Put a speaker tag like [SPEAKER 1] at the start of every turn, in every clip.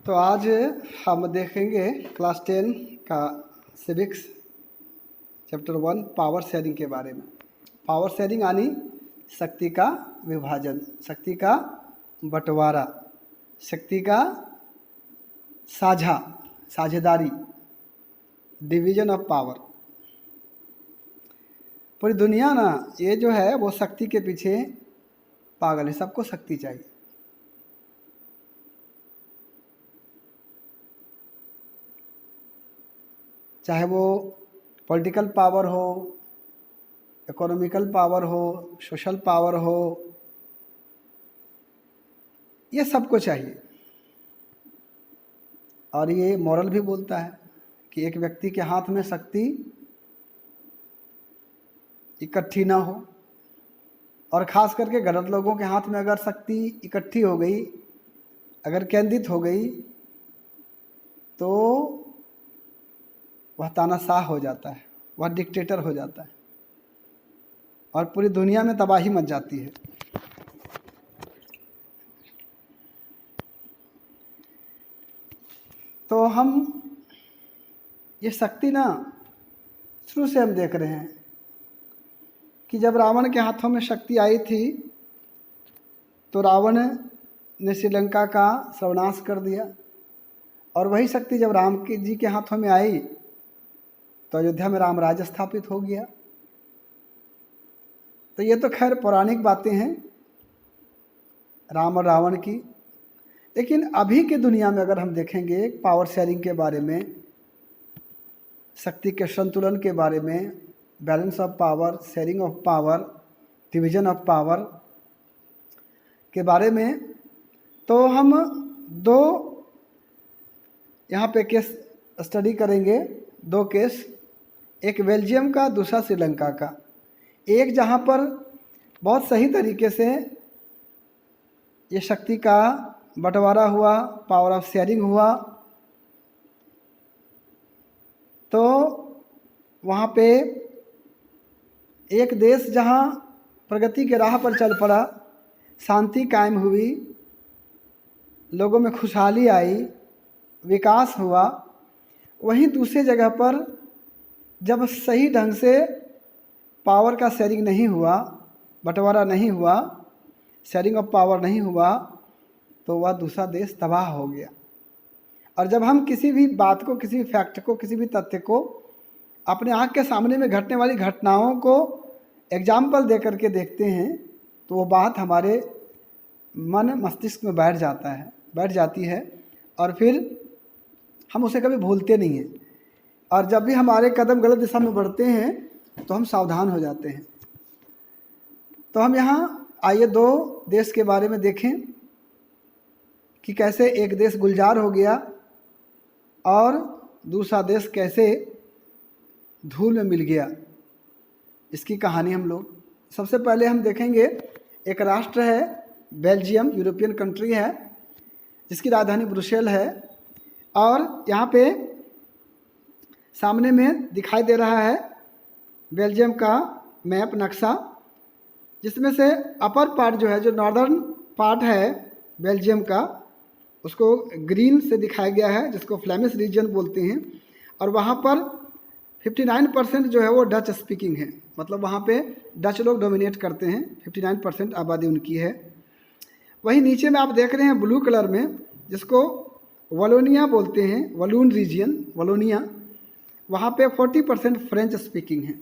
[SPEAKER 1] तो आज हम देखेंगे क्लास 10 का सिविक्स चैप्टर 1 पावर शेयरिंग के बारे में। पावर शेयरिंग यानी शक्ति का विभाजन, शक्ति का बंटवारा, शक्ति का साझेदारी, डिवीजन ऑफ पावर। पूरी दुनिया ना ये जो है वो शक्ति के पीछे पागल है, सबको शक्ति चाहिए। चाहे वो पॉलिटिकल पावर हो, इकोनॉमिकल पावर हो, सोशल पावर हो, ये सबको चाहिए। और ये मॉरल भी बोलता है कि एक व्यक्ति के हाथ में शक्ति इकट्ठी ना हो, और ख़ास करके गलत लोगों के हाथ में अगर शक्ति इकट्ठी हो गई, अगर केंद्रित हो गई, तो वह तानाशाह हो जाता है, वह डिक्टेटर हो जाता है और पूरी दुनिया में तबाही मच जाती है। तो हम ये शक्ति ना शुरू से हम देख रहे हैं कि जब रावण के हाथों में शक्ति आई थी तो रावण ने श्रीलंका का सर्वनाश कर दिया, और वही शक्ति जब राम जी के हाथों में आई तो अयोध्या में राम राज्य स्थापित हो गया। तो ये तो खैर पौराणिक बातें हैं राम और रावण की। लेकिन अभी की दुनिया में अगर हम देखेंगे पावर शेयरिंग के बारे में, शक्ति के संतुलन के बारे में, balance of power, sharing of power, division of power के बारे में, तो हम दो यहाँ पे केस स्टडी करेंगे। दो केस, एक बेल्जियम का, दूसरा श्रीलंका का। एक जहाँ पर बहुत सही तरीके से ये शक्ति का बंटवारा हुआ, पावर ऑफ शेयरिंग हुआ, तो वहाँ पे एक देश जहाँ प्रगति के राह पर चल पड़ा, शांति कायम हुई, लोगों में खुशहाली आई, विकास हुआ, वहीं दूसरी जगह पर जब सही ढंग से पावर का शेयरिंग नहीं हुआ, बंटवारा नहीं हुआ, शेयरिंग ऑफ पावर नहीं हुआ, तो वह दूसरा देश तबाह हो गया। और जब हम किसी भी बात को, किसी भी फैक्ट को, किसी भी तथ्य को अपने आँख के सामने में घटने वाली घटनाओं को एग्जाम्पल दे करके देखते हैं, तो वो बात हमारे मन मस्तिष्क में बैठ जाती है, और फिर हम उसे कभी भूलते नहीं हैं। और जब भी हमारे कदम गलत दिशा में बढ़ते हैं तो हम सावधान हो जाते हैं। तो हम यहाँ आइए दो देश के बारे में देखें कि कैसे एक देश गुलजार हो गया और दूसरा देश कैसे धूल में मिल गया। इसकी कहानी हम लोग सबसे पहले हम देखेंगे। एक राष्ट्र है बेल्जियम, यूरोपियन कंट्री है, जिसकी राजधानी ब्रुसेल है, और यहाँ पे सामने में दिखाई दे रहा है बेल्जियम का मैप, नक्शा, जिसमें से अपर पार्ट जो है, जो नॉर्दर्न पार्ट है बेल्जियम का, उसको ग्रीन से दिखाया गया है, जिसको फ्लैमिश रीजन बोलते हैं। और वहाँ पर 59% जो है वो डच स्पीकिंग है, मतलब वहाँ पे डच लोग डोमिनेट करते हैं, 59% आबादी उनकी है। वहीं नीचे में आप देख रहे हैं ब्लू कलर में, जिसको वलोनिया बोलते हैं, वलून रीजियन, वलोनिया, वहाँ पे 40% फ्रेंच स्पीकिंग है।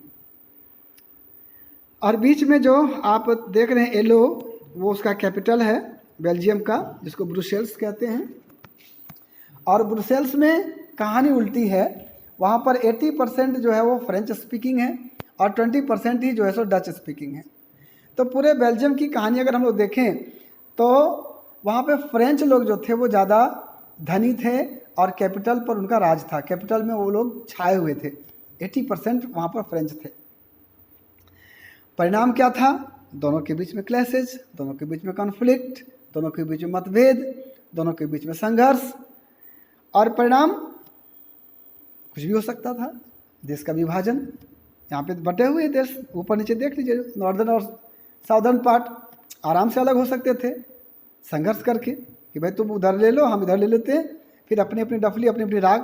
[SPEAKER 1] और बीच में जो आप देख रहे हैं येलो, वो उसका कैपिटल है बेल्जियम का, जिसको ब्रुसेल्स कहते हैं। और ब्रुसेल्स में कहानी उल्टी है, वहाँ पर 80% जो है वो फ्रेंच स्पीकिंग है और 20% ही जो है सो डच स्पीकिंग है। तो पूरे बेल्जियम की कहानी अगर हम लोग देखें तो वहाँ पे फ्रेंच लोग जो थे वो ज़्यादा धनी थे और कैपिटल पर उनका राज था, कैपिटल में वो लोग छाए हुए थे। 80% वहाँ पर फ्रेंच थे। परिणाम क्या था? दोनों के बीच में क्लैशेज, दोनों के बीच में कॉन्फ्लिक्ट, दोनों के बीच में मतभेद, दोनों के बीच में संघर्ष, और परिणाम कुछ भी हो सकता था। देश का विभाजन, यहाँ पे बटे हुए देश, ऊपर नीचे देख लीजिए, नॉर्दर्न और साउदर्न पार्ट आराम से अलग हो सकते थे संघर्ष करके कि भाई तुम उधर ले लो, हम इधर ले लेते हैं, फिर अपनी अपनी डफली, अपनी अपनी राग,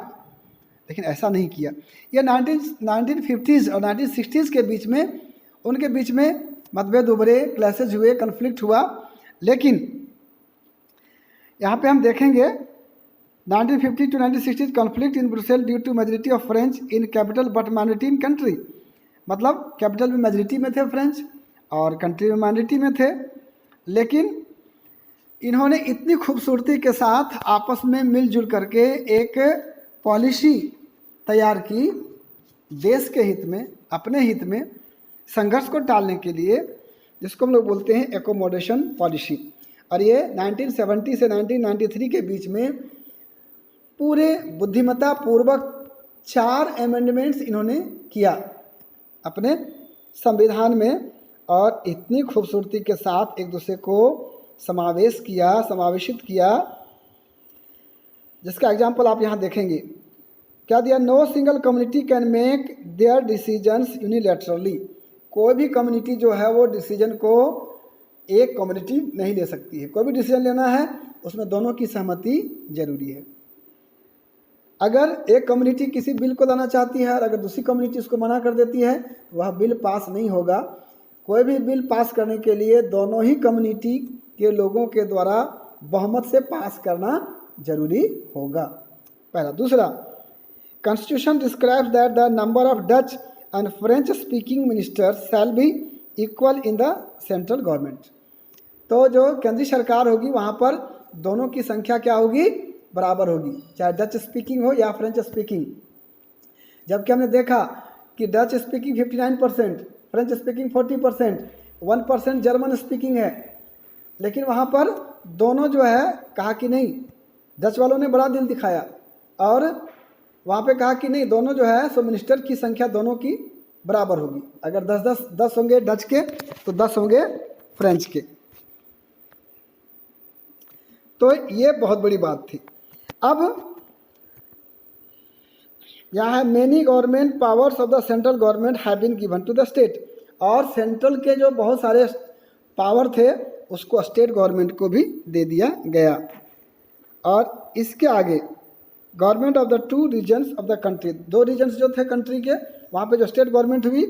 [SPEAKER 1] लेकिन ऐसा नहीं किया। ये 1950s और 1960s के बीच में उनके बीच में मतभेद उभरे, क्लैशेज हुए, कन्फ्लिक्ट हुआ। लेकिन यहाँ पे हम देखेंगे 1950 to 1960 conflict in Brussels due to majority of French in capital but minority in country. मतलब कैपिटल में मेजोरिटी में थे फ्रेंच और कंट्री में माइनॉरिटी में थे, लेकिन इन्होंने इतनी खूबसूरती के साथ आपस में मिलजुल करके एक पॉलिसी तैयार की देश के हित में, अपने हित में, संघर्ष को टालने के लिए, जिसको हम लोग बोलते हैं एकोमोडेशन पॉलिसी। और ये 1970 से 1993 के बीच में पूरे बुद्धिमत्ता पूर्वक 4 अमेंडमेंट्स इन्होंने किया अपने संविधान में, और इतनी खूबसूरती के साथ एक दूसरे को समावेशित किया, जिसका एग्जाम्पल आप यहाँ देखेंगे। क्या दिया? No single community can make their decisions unilaterally. कोई भी कम्युनिटी जो है वो डिसीजन को एक कम्युनिटी नहीं ले सकती है। कोई भी डिसीजन लेना है उसमें दोनों की सहमति जरूरी है। अगर एक कम्युनिटी किसी बिल को लाना चाहती है और अगर दूसरी कम्युनिटी उसको मना कर देती है तो वह बिल पास नहीं होगा। कोई भी बिल पास करने के लिए दोनों ही कम्युनिटी के लोगों के द्वारा बहुमत से पास करना जरूरी होगा, पहला। दूसरा, constitution describes that the number of Dutch and French speaking ministers shall be equal in the central government. तो जो केंद्रीय सरकार होगी वहाँ पर दोनों की संख्या क्या होगी? बराबर होगी, चाहे डच स्पीकिंग हो या फ्रेंच स्पीकिंग। जबकि हमने देखा कि Dutch speaking 59%, French speaking 40%, 1% German speaking है, लेकिन वहाँ पर दोनों जो है कहा कि नहीं, डच वालों ने बड़ा दिल दिखाया और वहाँ पे कहा कि नहीं, दोनों जो है सो मिनिस्टर की संख्या दोनों की बराबर होगी। अगर 10 होंगे डच के तो 10 होंगे फ्रेंच के। तो ये बहुत बड़ी बात थी। अब यहाँ है many government powers of the central government have been given to the state. और सेंट्रल के जो बहुत सारे पावर थे उसको स्टेट गवर्नमेंट को भी दे दिया गया। और इसके आगे government of the 2 regions of the country, 2 regions जो थे कंट्री के, वहाँ पे जो स्टेट गवर्नमेंट हुई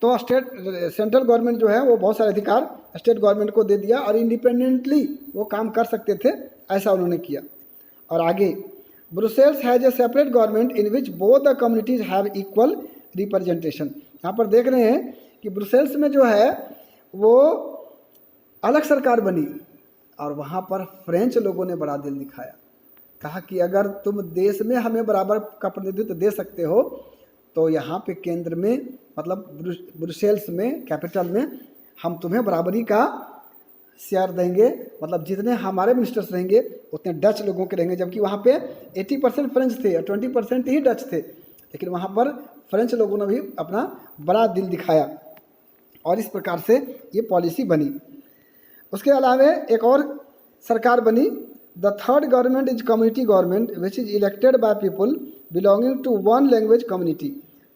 [SPEAKER 1] तो सेंट्रल गवर्नमेंट जो है वो बहुत सारे अधिकार स्टेट गवर्नमेंट को दे दिया और इंडिपेंडेंटली वो काम कर सकते थे, ऐसा उन्होंने किया। और आगे, Brussels has a separate government in which both the communities have equal representation. यहाँ पर देख रहे हैं कि ब्रुसेल्स में जो है वो अलग सरकार बनी और वहाँ पर फ्रेंच लोगों ने बड़ा दिल दिखाया, कहा कि अगर तुम देश में हमें बराबर का प्रतिनिधित्व दे सकते हो तो यहाँ पे केंद्र में, मतलब ब्रुसेल्स में, कैपिटल में, हम तुम्हें बराबरी का शेयर देंगे। मतलब जितने हमारे मिनिस्टर्स रहेंगे उतने डच लोगों के रहेंगे, जबकि वहाँ पे 80% फ्रेंच थे और 20% ही डच थे, लेकिन वहाँ पर फ्रेंच लोगों ने भी अपना बड़ा दिल दिखाया और इस प्रकार से ये पॉलिसी बनी। उसके अलावा एक और सरकार बनी, the third government is community government which is elected by people belonging to 1 language community.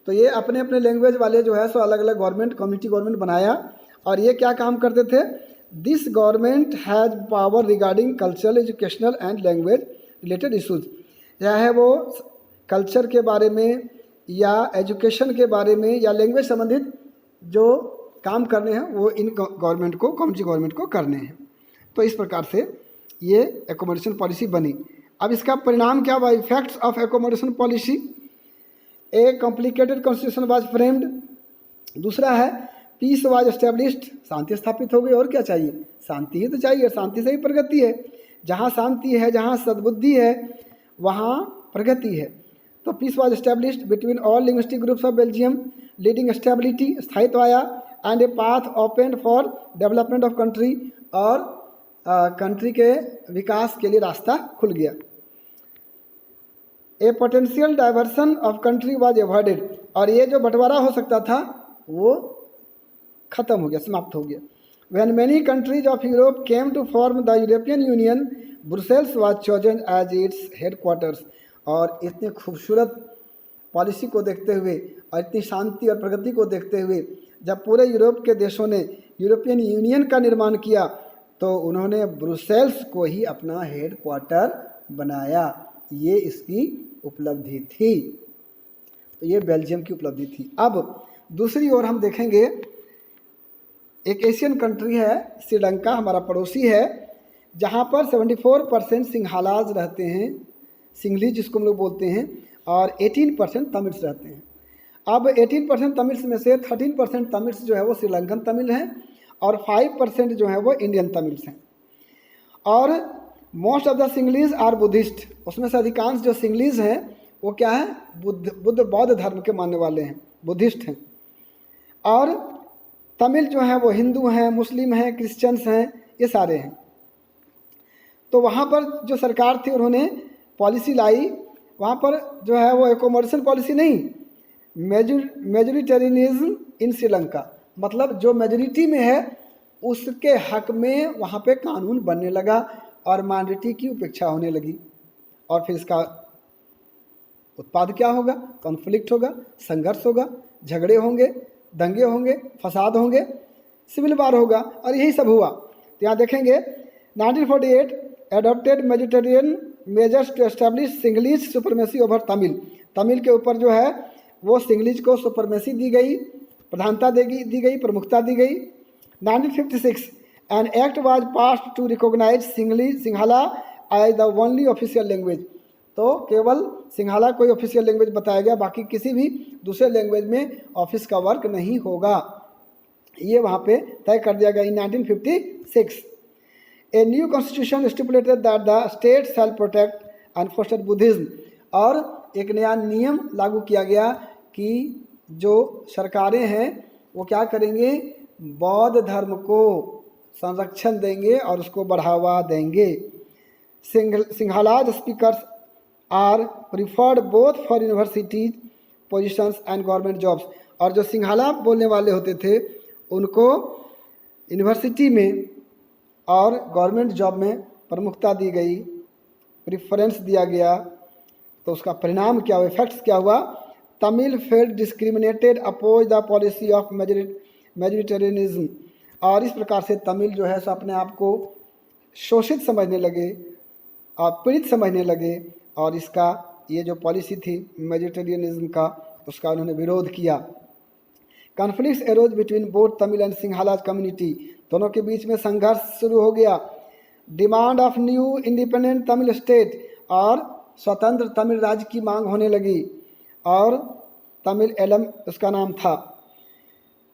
[SPEAKER 1] तो ये अपने अपने लैंग्वेज वाले जो है सो अलग अलग गवर्नमेंट, कम्युनिटी गवर्नमेंट बनाया। और ये क्या काम करते थे? This government has power regarding cultural, educational and language related issues. चाहे वो कल्चर के बारे में या एजुकेशन के बारे में या लैंग्वेज संबंधित जो काम करने हैं वो इन गवर्नमेंट को, कम्युनिटी गवर्नमेंट को करने हैं। तो इस प्रकार से ये एकोमोडेशन पॉलिसी बनी। अब इसका परिणाम क्या हुआ? Effects of accommodation policy, A complicated constitution was framed. दूसरा है पीस वाज एस्टेब्लिश्ड, शांति स्थापित हो गई। और क्या चाहिए? शांति ही तो चाहिए, शांति से ही प्रगति है। जहाँ शांति है, जहाँ सद्बुद्धि है, वहाँ प्रगति है। तो peace was established between all linguistic groups of Belgium, leading stability, स्थायित्व आया, and a path open for development of country, और कंट्री के विकास के लिए रास्ता खुल गया। A potential diversion of country was avoided, और ये जो बंटवारा हो सकता था वो खत्म हो गया, समाप्त हो गया। When many countries of Europe came to form the European Union, Brussels was chosen as its headquarters. और इतने खूबसूरत पॉलिसी को देखते हुए और इतनी शांति और प्रगति को देखते हुए जब पूरे यूरोप के देशों ने यूरोपियन यूनियन का निर्माण किया तो उन्होंने ब्रुसेल्स को ही अपना हेड क्वार्टर बनाया। ये इसकी उपलब्धि थी। तो ये बेल्जियम की उपलब्धि थी। अब दूसरी ओर हम देखेंगे, एक एशियन कंट्री है श्रीलंका, हमारा पड़ोसी है, जहाँ पर 74% सिंघालाज रहते हैं, सिंगलीज जिसको हम लोग बोलते हैं, और 18% तमिल्स रहते हैं। अब 18% तमिल्स में से 13% तमिल्स जो है वो श्रीलंकन तमिल हैं और 5% जो है वो इंडियन तमिल्स हैं। और most of the Sinhalese are Buddhist, उसमें से अधिकांश जो सिंगलीज हैं वो क्या है, बौद्ध धर्म के मानने वाले हैं, बुद्धिस्ट हैं। और तमिल जो हैं वो हिंदू हैं, मुस्लिम हैं, क्रिश्चियंस हैं, ये सारे हैं। तो वहाँ पर जो सरकार थी उन्होंने पॉलिसी लाई, वहाँ पर जो है वो एकोमोडेशन पॉलिसी नहीं, मेजोरिटेरियनिज्म इन श्रीलंका, मतलब जो मेजोरिटी में है उसके हक में वहाँ पे कानून बनने लगा और माइनॉरिटी की उपेक्षा होने लगी। और फिर इसका उत्पाद क्या होगा, कॉन्फ्लिक्ट होगा, संघर्ष होगा, झगड़े होंगे, दंगे होंगे, फसाद होंगे, सिविल वार होगा, और यही सब हुआ। तो यहाँ देखेंगे 1948 adopted majoritarian measures to establish Sinhalese supremacy over Tamil, Tamil के ऊपर जो है वो सिंगलीज को सुपरमेसी दी गई, प्रधानता दी गई, प्रमुखता दी गई। 1956 an act was passed to recognise Sinhala as the only official language, तो केवल सिंघाला कोई ऑफिशियल लैंग्वेज बताया गया, बाकी किसी भी दूसरे लैंग्वेज में ऑफिस का वर्क नहीं होगा, ये वहाँ पे तय कर दिया गया in 1956। A new constitution stipulated that the state shall protect and foster Buddhism, और एक नया नियम लागू किया गया कि जो सरकारें हैं वो क्या करेंगे, बौद्ध धर्म को संरक्षण देंगे और उसको बढ़ावा देंगे। Sinhalese speakers are preferred both for universities positions and government jobs, और जो सिंघाला बोलने वाले होते थे उनको यूनिवर्सिटी में और गवर्नमेंट जॉब में प्रमुखता दी गई, प्रिफरेंस दिया गया। तो उसका परिणाम क्या हुआ, इफेक्ट्स क्या हुआ, Tamil felt discriminated oppose the policy of majoritarianism, और इस प्रकार से तमिल जो है सो अपने आप को शोषित समझने लगे और पीड़ित समझने लगे, और इसका ये जो पॉलिसी थी मेजोरिटेरियनिज्म का उसका उन्होंने विरोध किया। Conflicts arose between both Tamil and Sinhalese community, दोनों के बीच में संघर्ष शुरू हो गया। Demand of new independent Tamil state, और स्वतंत्र तमिल राज्य की मांग होने लगी, और तमिल एलम उसका नाम था।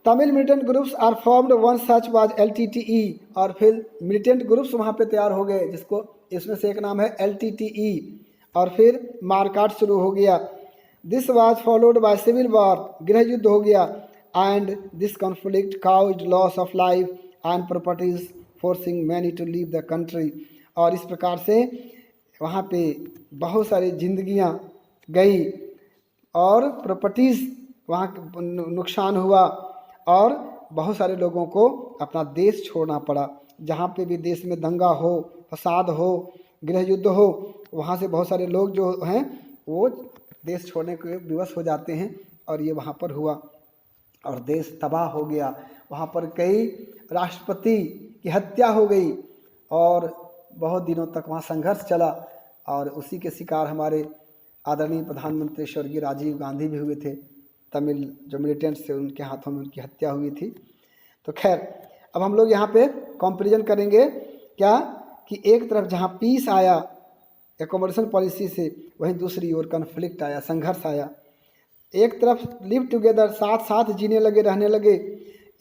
[SPEAKER 1] Tamil militant groups are formed, one such was LTTE, और फिर मिलिटेंट ग्रुप्स वहाँ पे तैयार हो गए, जिसको इसमें से एक नाम है LTTE, और फिर मारकाट शुरू हो गया। This was followed by civil war, गृह युद्ध हो गया, and this conflict caused loss of life and properties forcing many to leave the country, और इस प्रकार से वहाँ पे बहुत सारी जिंदगियाँ गई और प्रॉपर्टीज़ वहाँ नुकसान हुआ, और बहुत सारे लोगों को अपना देश छोड़ना पड़ा। जहाँ पे भी देश में दंगा हो, फसाद हो, गृह युद्ध हो, वहाँ से बहुत सारे लोग जो हैं वो देश छोड़ने के विवश हो जाते हैं, और ये वहाँ पर हुआ और देश तबाह हो गया। वहाँ पर कई राष्ट्रपति की हत्या हो गई और बहुत दिनों तक वहाँ संघर्ष चला, और उसी के शिकार हमारे आदरणीय प्रधानमंत्री स्वर्गीय राजीव गांधी भी हुए थे। तमिल जो मिलिटेंट्स थे उनके हाथों में उनकी हत्या हुई थी। तो खैर, अब हम लोग यहाँ पे कंपैरिजन करेंगे क्या, कि एक तरफ जहाँ पीस आया एकोमोडेशन पॉलिसी से, वहीं दूसरी ओर कन्फ्लिक्ट आया, संघर्ष आया। एक तरफ लिव टुगेदर, साथ साथ जीने लगे, रहने लगे,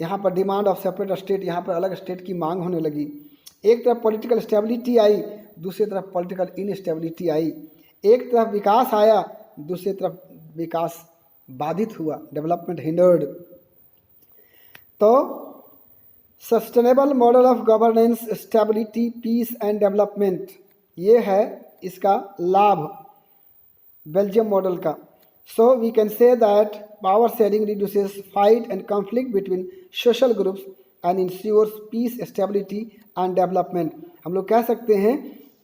[SPEAKER 1] यहाँ पर डिमांड ऑफ सेपरेट स्टेट, यहाँ पर अलग स्टेट की मांग होने लगी। एक तरफ पॉलिटिकल स्टेबिलिटी आई, दूसरी तरफ पॉलिटिकल इनस्टेबिलिटी आई। एक तरफ विकास आया, दूसरी तरफ विकास बाधित हुआ, डेवलपमेंट हिंडर्ड। तो sustainable model of governance, stability, peace and development, ये है इसका लाभ बेल्जियम मॉडल का। So we can say that power sharing reduces fight and conflict between social groups and ensures peace, stability and development. हम लोग कह सकते हैं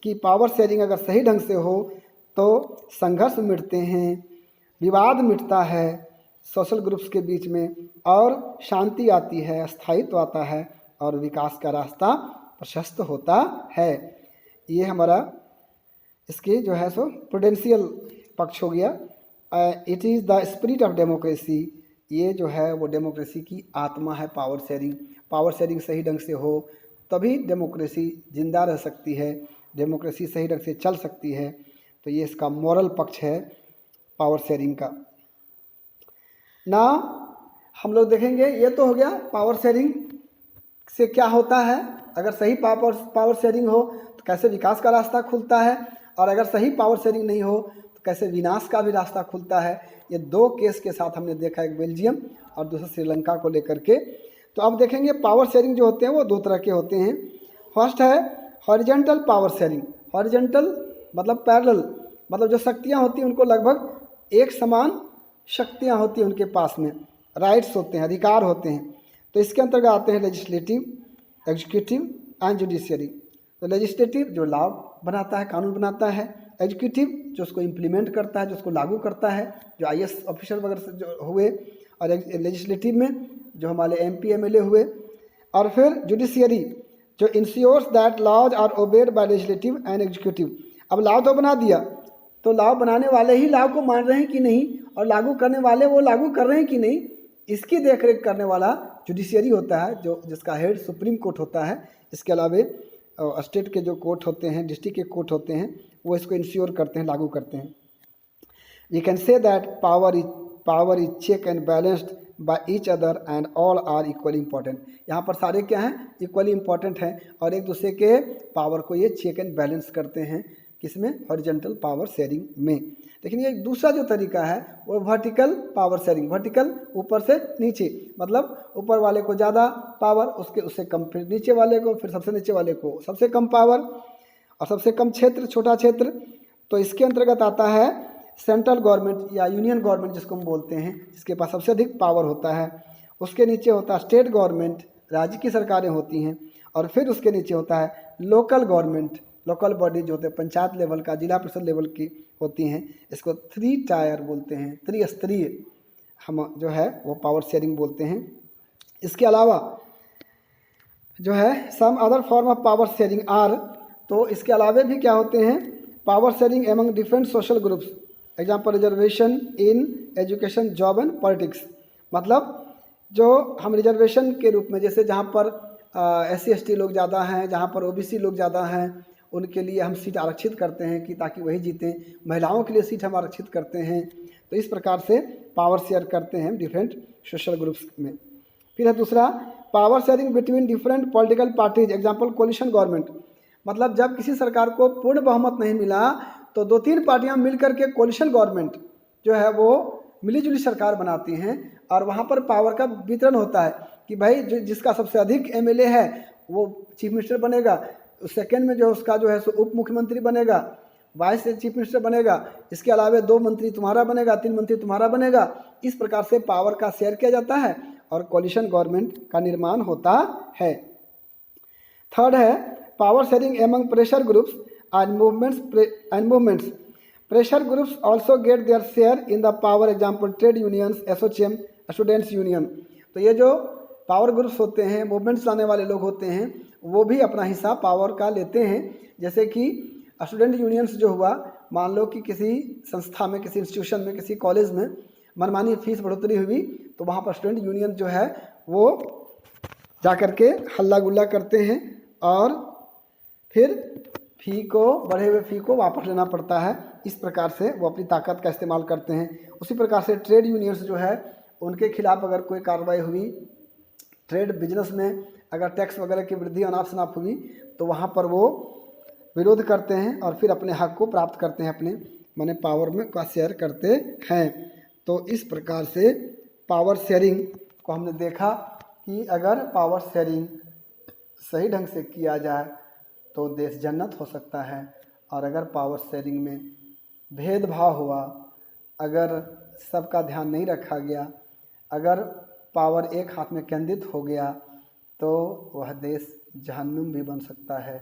[SPEAKER 1] कि पावर शेयरिंग अगर सही ढंग से हो तो संघर्ष मिटते हैं, विवाद मिटता है सोशल ग्रुप्स के बीच में, और शांति आती है, स्थायित्व आता है, और विकास का रास्ता प्रशस्त होता है। ये हमारा इसके जो है सो प्रूडेंशियल पक्ष हो गया। It is the spirit of democracy, ये जो है वो डेमोक्रेसी की आत्मा है। पावर शेयरिंग, पावर शेयरिंग सही ढंग से हो तभी डेमोक्रेसी जिंदा रह सकती है, डेमोक्रेसी सही ढंग से चल सकती है। तो ये इसका मॉरल पक्ष है पावर शेयरिंग का। ना हम लोग देखेंगे, ये तो हो गया पावर शेयरिंग से क्या होता है। अगर सही पावर शेयरिंग हो तो कैसे विकास का रास्ता खुलता है, और अगर सही पावर शेयरिंग नहीं हो तो कैसे विनाश का भी रास्ता खुलता है। ये दो केस के साथ हमने देखा, एक बेल्जियम और दूसरा श्रीलंका को लेकर के। तो अब देखेंगे पावर शेयरिंग जो होते हैं वो दो तरह के होते हैं। फर्स्ट है हॉरिजॉन्टल पावर शेयरिंग। हॉरिजॉन्टल मतलब पैरेलल, मतलब जो शक्तियाँ होती हैं उनको लगभग एक समान शक्तियाँ होती हैं उनके पास में, राइट्स होते हैं, अधिकार होते हैं। तो इसके अंतर्गत आते हैं लेजिस्लेटिव, एग्जीक्यूटिव एंड जुडिशियरी। तो लेजिस्लेटिव जो लॉ बनाता है, कानून बनाता है। एग्जीक्यूटिव जो उसको इम्प्लीमेंट करता है, जो उसको लागू करता है, जो आईएएस ऑफिसर वगैरह से जो हुए। और लेजिस्लेटिव में जो हमारे एमपी एमएलए हुए। और फिर जुडिशियरी जो ensures that laws are obeyed by legislative and executive. अब लॉ तो बना दिया, तो लॉ बनाने वाले ही लॉ को मान रहे हैं कि नहीं, और लागू करने वाले वो लागू कर रहे हैं कि नहीं, इसकी देखरेख करने वाला जुडिशियरी होता है, जो जिसका हेड सुप्रीम कोर्ट होता है। इसके अलावा स्टेट के जो कोर्ट होते हैं, डिस्ट्रिक्ट के कोर्ट होते हैं, वो इसको इंश्योर करते हैं, लागू करते हैं। We can say that power is check and balanced by each other and all are equally important. यहाँ पर सारे क्या हैं, इक्वली इंपॉर्टेंट हैं, और एक दूसरे के पावर को ये चेक एंड बैलेंस करते हैं। किसमें? हॉरिजॉन्टल पावर शेयरिंग में। लेकिन ये दूसरा जो तरीका है वो वर्टिकल पावर शेयरिंग। वर्टिकल ऊपर से नीचे, मतलब ऊपर वाले को ज़्यादा पावर, उससे कम, फिर नीचे वाले को, फिर सबसे नीचे वाले को सबसे कम पावर, और सबसे कम क्षेत्र, छोटा क्षेत्र। तो इसके अंतर्गत आता है सेंट्रल गवर्नमेंट या यूनियन गवर्नमेंट जिसको हम बोलते हैं, जिसके पास सबसे अधिक पावर होता है। उसके नीचे होता है स्टेट गवर्नमेंट, राज्य की सरकारें होती हैं। और फिर उसके नीचे होता है लोकल गवर्नमेंट, लोकल बॉडी जो होते हैं पंचायत लेवल का, जिला परिषद लेवल की होती हैं। इसको 3 टायर बोलते हैं, त्रिस्तरीय हम जो है वो पावर शेयरिंग बोलते हैं। इसके अलावा जो है some other form of power sharing are, तो इसके अलावा भी क्या होते हैं, power sharing among different social groups. Example reservation in education, job and politics. मतलब जो हम रिजर्वेशन के रूप में, जैसे जहाँ पर SC ST लोग ज़्यादा हैं, जहाँ पर OBC लोग ज़्यादा हैं, उनके लिए हम सीट आरक्षित करते हैं कि ताकि वही जीतें। महिलाओं के लिए सीट हम आरक्षित करते हैं। तो इस प्रकार से पावर शेयर करते हैं डिफरेंट सोशल ग्रुप्स में। फिर है दूसरा power sharing between different political parties. Example coalition government, मतलब जब किसी सरकार को पूर्ण बहुमत नहीं मिला तो 2-3 पार्टियां मिलकर के कोलिशन गवर्नमेंट जो है वो मिलीजुली सरकार बनाती हैं। और वहाँ पर पावर का वितरण होता है कि भाई जिसका सबसे अधिक MLA है वो चीफ मिनिस्टर बनेगा, सेकेंड में जो उसका जो है सो उप मुख्यमंत्री बनेगा, वाइस चीफ मिनिस्टर बनेगा, इसके अलावा 2 मंत्री तुम्हारा बनेगा, 3 मंत्री तुम्हारा बनेगा। इस प्रकार से पावर का शेयर किया जाता है और कोलिशन गवर्नमेंट का निर्माण होता है। थर्ड है power sharing among pressure groups and movements. Pressure groups also get their share in the power. Example trade unions, ASSOCHAM, students union. तो ये जो पावर ग्रुप्स होते हैं, मूवमेंट्स लाने वाले लोग होते हैं, वो भी अपना हिस्सा पावर का लेते हैं। जैसे कि स्टूडेंट यूनियंस जो हुआ, मान लो कि किसी संस्था में, किसी इंस्टीट्यूशन में, किसी कॉलेज में मनमानी फीस बढ़ोतरी हुई, तो वहाँ पर स्टूडेंट यूनियन जो है वो जा कर के हल्ला गुल्ला करते हैं और फिर फ़ी को, बढ़े हुए फ़ी को वापस लेना पड़ता है। इस प्रकार से वो अपनी ताकत का इस्तेमाल करते हैं। उसी प्रकार से ट्रेड यूनियंस जो है उनके खिलाफ़ अगर कोई कार्रवाई हुई, ट्रेड बिजनेस में अगर टैक्स वगैरह की वृद्धि अनाप शनाप हुई, तो वहाँ पर वो विरोध करते हैं और फिर अपने हक को प्राप्त करते हैं, अपने माने पावर में का शेयर करते हैं। तो इस प्रकार से पावर शेयरिंग को हमने देखा कि अगर पावर शेयरिंग सही ढंग से किया जाए तो देश जन्नत हो सकता है, और अगर पावर शेयरिंग में भेदभाव हुआ, अगर सबका ध्यान नहीं रखा गया, अगर पावर एक हाथ में केंद्रित हो गया, तो वह देश जहन्नुम भी बन सकता है,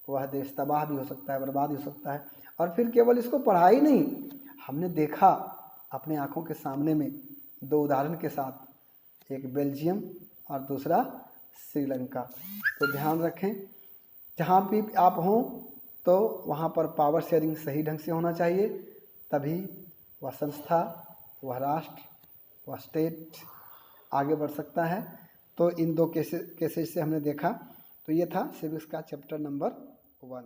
[SPEAKER 1] वह देश तबाह भी हो सकता है, बर्बाद हो सकता है। और फिर केवल इसको पढ़ा ही नहीं, हमने देखा अपने आँखों के सामने में 2 उदाहरण के साथ, एक बेल्जियम और दूसरा श्रीलंका। तो ध्यान रखें, जहाँ भी आप हों तो वहाँ पर पावर शेयरिंग सही ढंग से होना चाहिए, तभी वह संस्था, वह राष्ट्र, वह स्टेट आगे बढ़ सकता है। तो इन दो केसेस से हमने देखा। तो ये था सिविक्स का चैप्टर नंबर 1।